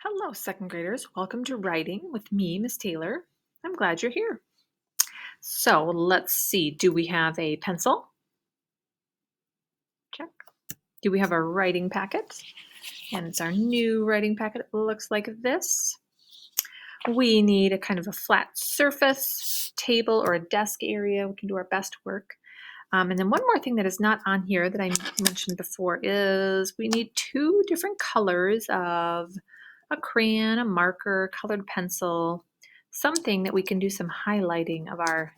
Hello, second graders. Welcome to Writing with me, Miss Taylor. I'm glad you're here. So let's see. Do we have a pencil? Check. Do we have a writing packet? And it's our new writing packet. It looks like this. We need a kind of a flat surface, table, or a desk area. We can do our best work. And then one more thing that is not on here that I mentioned before is we need two different colors of a crayon, a marker, colored pencil, something that we can do some highlighting of our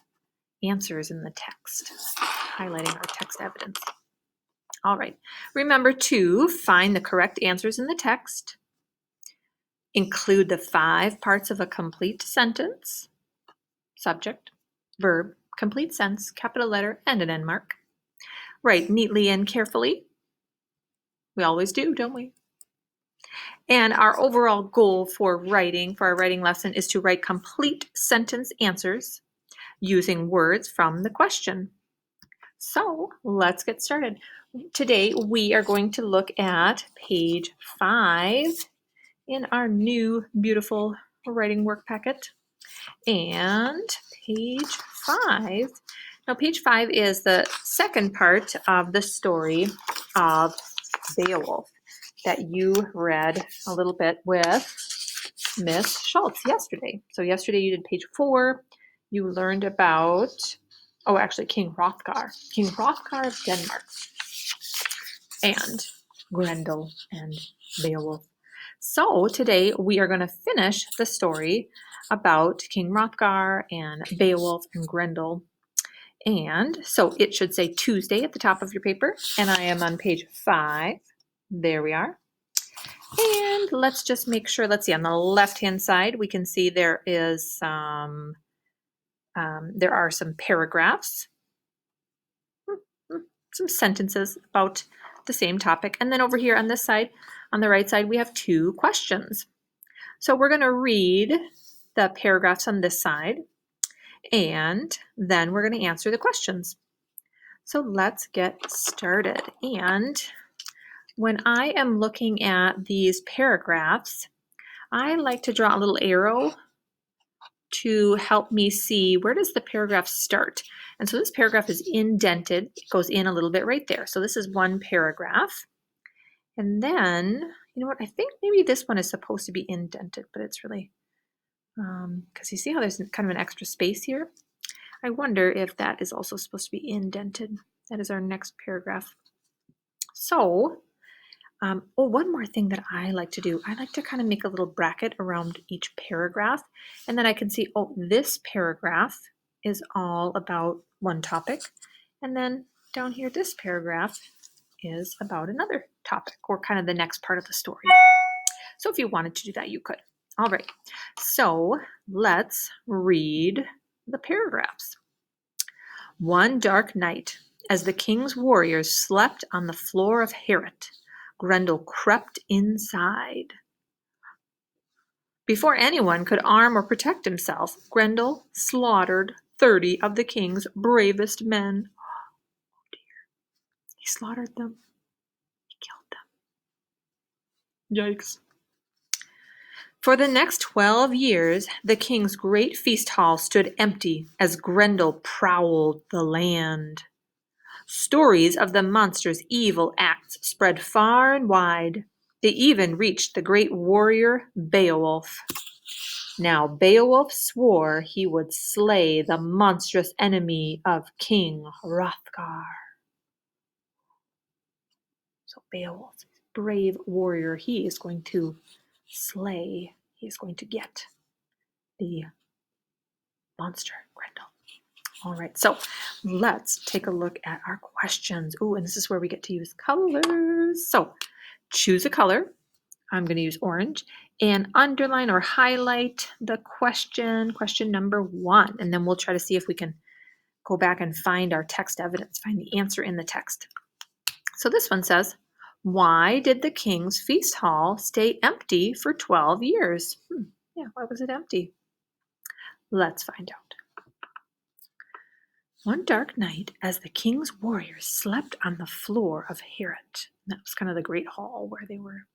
answers in the text, highlighting our text evidence. All right, remember to find the correct answers in the text, include the 5 parts of a complete sentence, subject, verb, complete sense, capital letter, and an end mark. Write neatly and carefully. We always do, don't we? And our overall goal for our writing lesson, is to write complete sentence answers using words from the question. So let's get started. Today we are going to look at page 5 in our new beautiful writing work packet. And page 5, now page 5 is the second part of the story of Beowulf that you read a little bit with Miss Schultz yesterday. So yesterday you did page 4. You learned about, King Hrothgar of Denmark, and Grendel and Beowulf. So today we are going to finish the story about King Hrothgar and Beowulf and Grendel. And so it should say Tuesday at the top of your paper, and I am on page 5. There we are. And let's just make sure, let's see, on the left-hand side, we can see there is there are some paragraphs, some sentences about the same topic. And then over here on this side, on the right side, we have 2 questions. So we're going to read the paragraphs on this side, and then we're going to answer the questions. So let's get started. And when I am looking at these paragraphs, I like to draw a little arrow to help me see where does the paragraph start. And so this paragraph is indented. It goes in a little bit right there. So this is one paragraph. And then, you know what, I think maybe this one is supposed to be indented, but it's really, because you see how there's kind of an extra space here? I wonder if that is also supposed to be indented. That is our next paragraph. So, one more thing that I like to do, I like to kind of make a little bracket around each paragraph, and then I can see, this paragraph is all about one topic, and then down here, this paragraph is about another topic, or kind of the next part of the story. So if you wanted to do that, you could. All right, so let's read the paragraphs. One dark night, as the king's warriors slept on the floor of Heorot, Grendel crept inside. Before anyone could arm or protect himself, Grendel slaughtered 30 of the king's bravest men. Oh dear. He slaughtered them. He killed them. Yikes. For the next 12 years, the king's great feast hall stood empty as Grendel prowled the land. Stories of the monster's evil acts spread far and wide. They even reached the great warrior Beowulf. Now Beowulf swore he would slay the monstrous enemy of King Hrothgar. So Beowulf, brave warrior, he is going to slay, he is going to get the monster Grendel. All right, so let's take a look at our questions. Ooh, and this is where we get to use colors. So choose a color. I'm going to use orange, and underline or highlight the question number 1, and then we'll try to see if we can go back and find our text evidence, find the answer in the text. So this one says, why did the king's feast hall stay empty for 12 years? Yeah, why was it empty? Let's find out. One dark night, as the king's warriors slept on the floor of Heorot, that was kind of the great hall where they were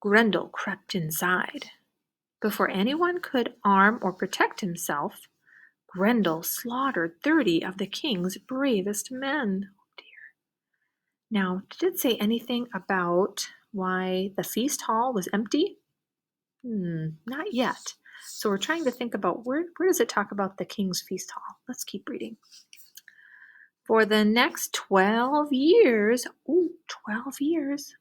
Grendel crept inside. Before anyone could arm or protect himself, Grendel slaughtered 30 of the king's bravest men. Oh dear. Now, did it say anything about why the feast hall was empty? Not yet. So we're trying to think about where does it talk about the king's feast hall? Let's keep reading. For the next 12 years, 12 years,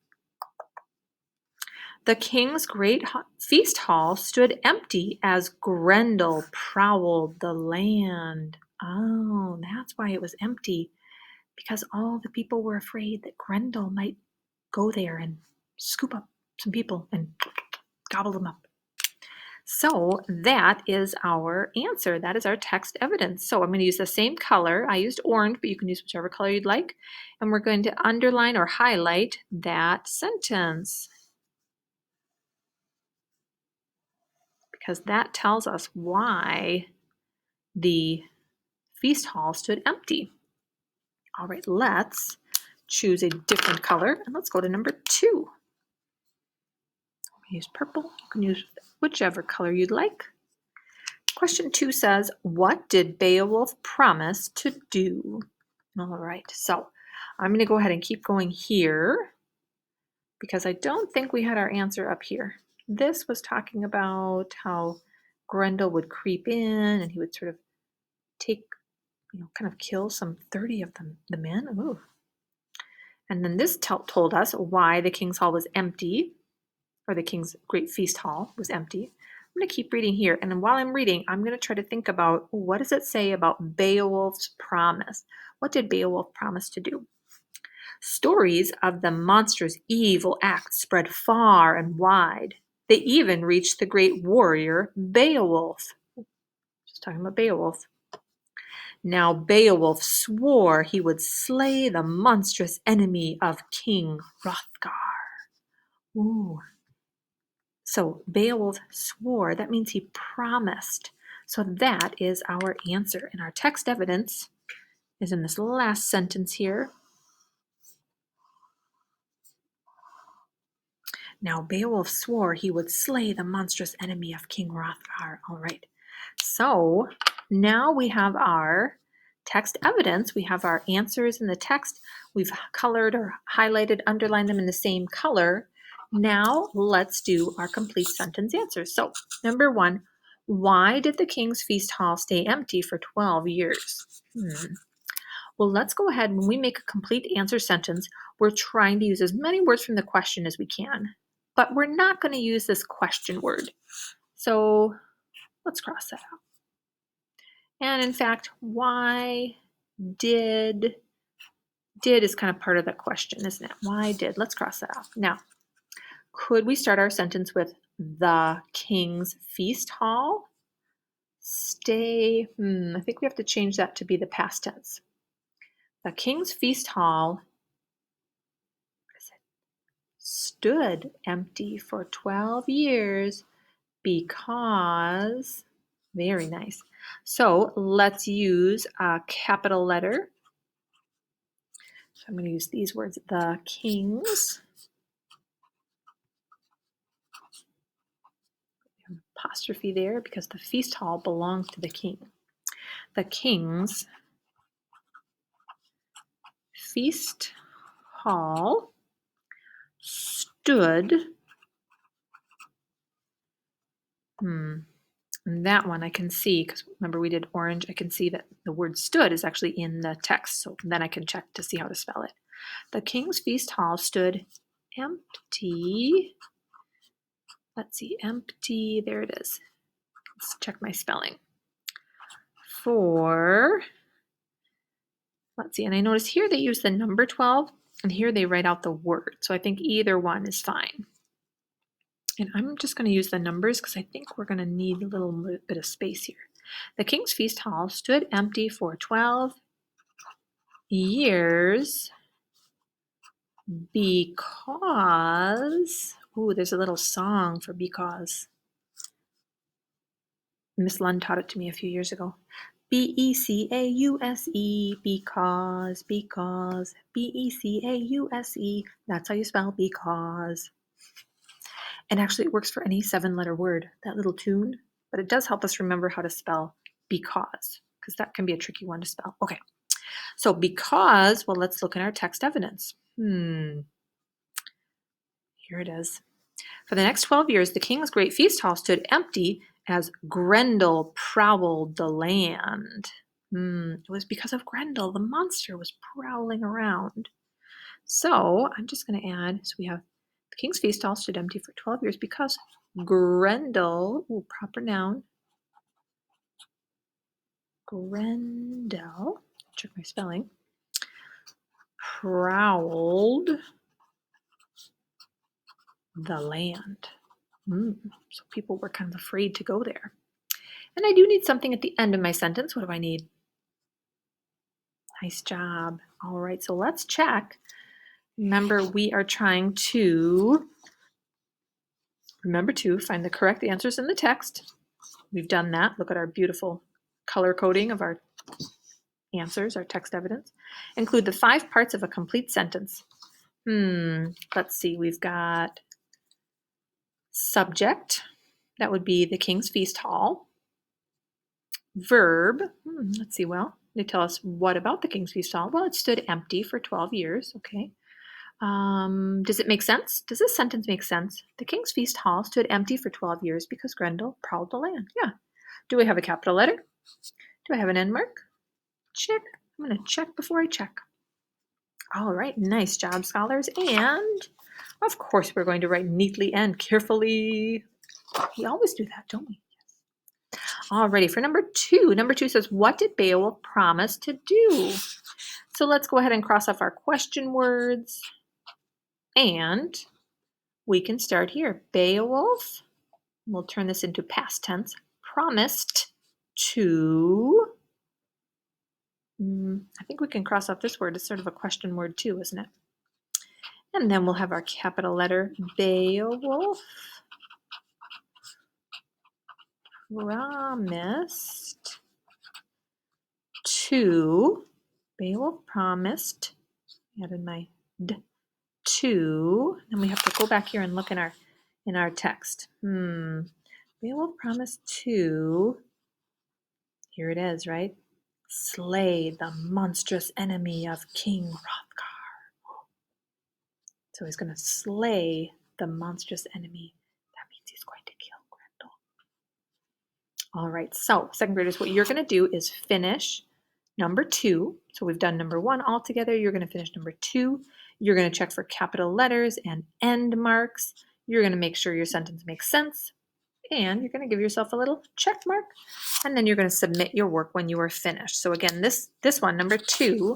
the king's great feast hall stood empty as Grendel prowled the land. Oh, that's why it was empty, because all the people were afraid that Grendel might go there and scoop up some people and gobble them up. So that is our answer. That is our text evidence. So I'm going to use the same color. I used orange, but you can use whichever color you'd like. And we're going to underline or highlight that sentence, because that tells us why the feast hall stood empty. All right, let's choose a different color, and let's go to number 2. Use purple. You can use whichever color you'd like. Question 2 says, what did Beowulf promise to do? All right, so I'm going to go ahead and keep going here because I don't think we had our answer up here. This was talking about how Grendel would creep in and he would sort of take, kind of kill some 30 of the men. Ooh. And then this told us why the king's hall was empty, or the king's great feast hall was empty. I'm going to keep reading here, and while I'm reading, I'm going to try to think about what does it say about Beowulf's promise? What did Beowulf promise to do? Stories of the monster's evil acts spread far and wide. They even reached the great warrior Beowulf. Just talking about Beowulf. Now Beowulf swore he would slay the monstrous enemy of King Hrothgar. Ooh. So Beowulf swore, that means he promised. So that is our answer. And our text evidence is in this last sentence here. Now Beowulf swore he would slay the monstrous enemy of King Hrothgar. All right. So now we have our text evidence. We have our answers in the text. We've colored or highlighted, underlined them in the same color. Now let's do our complete sentence answers. So number 1, why did the king's feast hall stay empty for 12 years? Well, let's go ahead. When we make a complete answer sentence, we're trying to use as many words from the question as we can, but we're not going to use this question word. So let's cross that out. And in fact, why did is kind of part of the question, isn't it? Why did? Let's cross that off. Now, could we start our sentence with the king's feast hall stay? I think we have to change that to be the past tense. The king's feast hall stood empty for 12 years because, very nice. So let's use a capital letter. So I'm going to use these words, the king's, apostrophe there because the feast hall belongs to the king. The king's feast hall stood, and that one I can see, because remember we did orange, I can see that the word stood is actually in the text, so then I can check to see how to spell it. The king's feast hall stood empty. Let's see, empty, there it is. Let's check my spelling. Let's see, and I notice here they use the number 12, and here they write out the word. So I think either one is fine. And I'm just going to use the numbers because I think we're going to need a little bit of space here. The king's feast hall stood empty for 12 years because, there's a little song for because. Miss Lund taught it to me a few years ago. B-E-C-A-U-S-E, because, B-E-C-A-U-S-E. That's how you spell because. And actually it works for any 7-letter word, that little tune, but it does help us remember how to spell because that can be a tricky one to spell. Okay, so because, well, let's look in our text evidence. Here it is. For the next 12 years, the king's great feast hall stood empty as Grendel prowled the land. It was because of Grendel. The monster was prowling around. So I'm just going to add, so we have the king's feast hall stood empty for 12 years because Grendel, proper noun, Grendel, check my spelling, prowled the land. So people were kind of afraid to go there. And I do need something at the end of my sentence. What do I need? Nice job. All right, so let's check. Remember, we are trying to, find the correct answers in the text. We've done that. Look at our beautiful color coding of our answers, our text evidence. Include the 5 parts of a complete sentence. Let's see, we've got subject. That would be the king's feast hall. Verb. Let's see, well, they tell us what about the king's feast hall? Well, it stood empty for 12 years. Okay. Does it make sense? Does this sentence make sense? The king's feast hall stood empty for 12 years because Grendel prowled the land. Yeah. Do I have a capital letter? Do I have an end mark? Check. I'm going to check before I check. All right. Nice job, scholars. And of course, we're going to write neatly and carefully. We always do that, don't we? All righty, for number 2. Number 2 says, what did Beowulf promise to do? So let's go ahead and cross off our question words. And we can start here. Beowulf, we'll turn this into past tense, promised to, I think we can cross off this word. It's sort of a question word too, isn't it? And then we'll have our capital letter, Beowulf promised to, Beowulf promised, added my d, to, and we have to go back here and look in our text. Beowulf promised to, here it is, right? Slay the monstrous enemy of King Hrothgar. So he's going to slay the monstrous enemy. That means he's going to kill Grendel. All right, so second graders, what you're going to do is finish number 2. So we've done number 1 all together. You're going to finish number 2. You're going to check for capital letters and end marks. You're going to make sure your sentence makes sense. And you're going to give yourself a little check mark. And then you're going to submit your work when you are finished. So again, this one, number 2,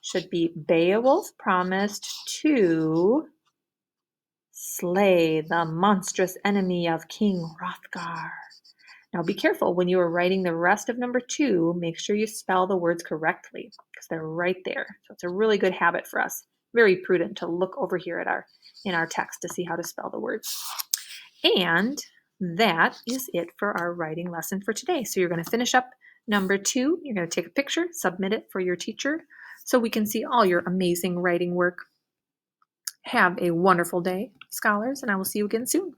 should be Beowulf promised to slay the monstrous enemy of King Hrothgar. Now be careful when you are writing the rest of number 2, make sure you spell the words correctly because they're right there. So it's a really good habit for us. Very prudent to look over here at in our text to see how to spell the words. And that is it for our writing lesson for today. So you're going to finish up number 2. You're going to take a picture, submit it for your teacher so we can see all your amazing writing work. Have a wonderful day, scholars, and I will see you again soon.